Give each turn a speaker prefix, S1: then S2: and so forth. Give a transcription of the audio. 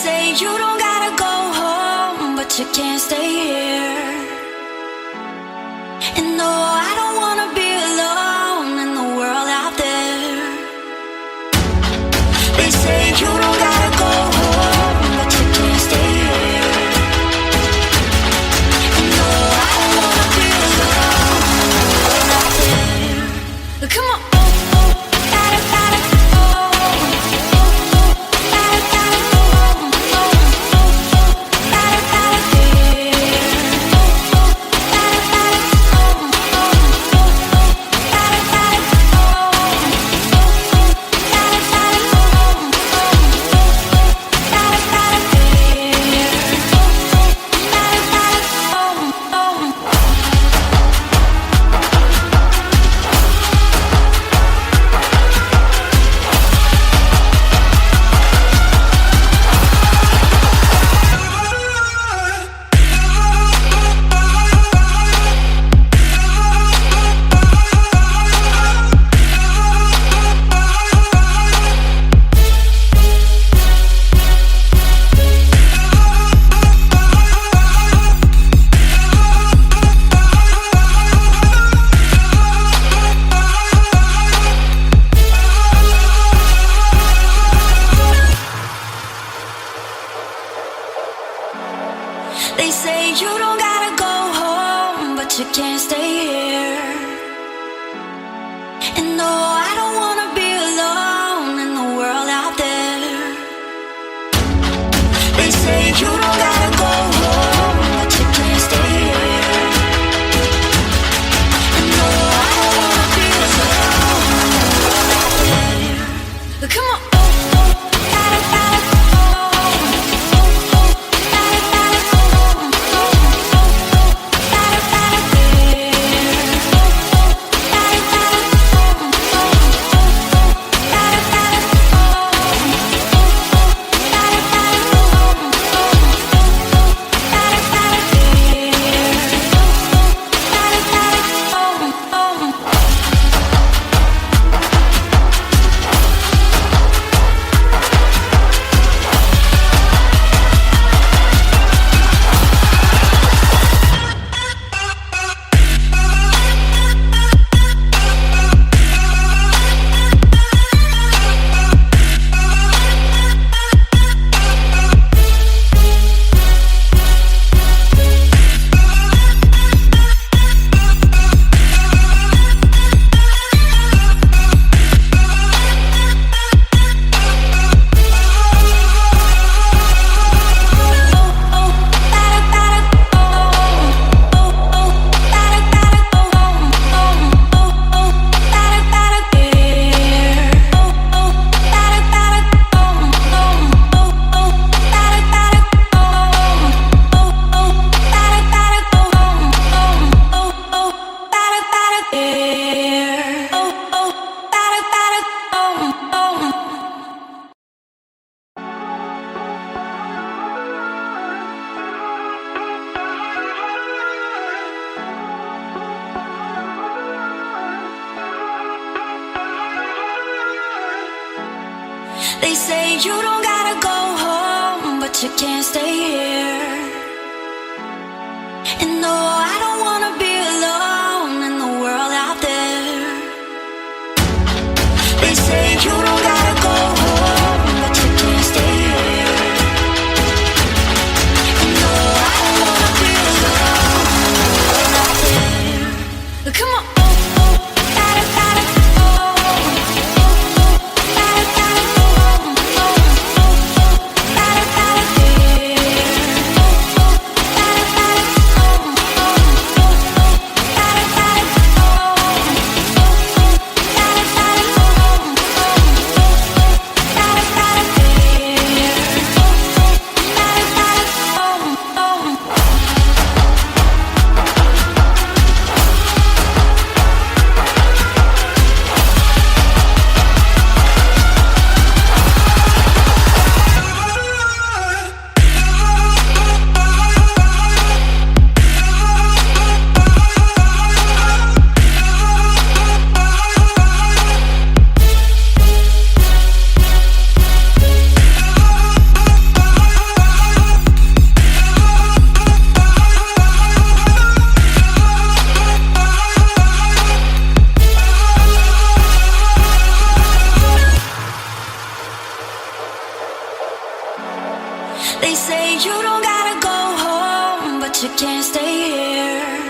S1: say you don't gotta go home, but you can't stay here. And no, I don't wanna be alone in the world out there. They say you don't gotta go home, but you can't stay here. And no, I don't wanna be alone in the world out there. Come on. They say you don't gotta go home, but you can't stay here. And no, I don't wanna be alone in the world out there. They say you don't gotta go home, but you can't stay here. And no, I don't wanna be alone in the world out there. Come on. They say you don't gotta go home, but you can't stay here. And no, I don't wanna be alone in the world out there. They say you don't gotta go home, but you can't stay here. And no, I don't wanna be alone in the world out there. Come on. They say you don't gotta go home, but you can't stay here.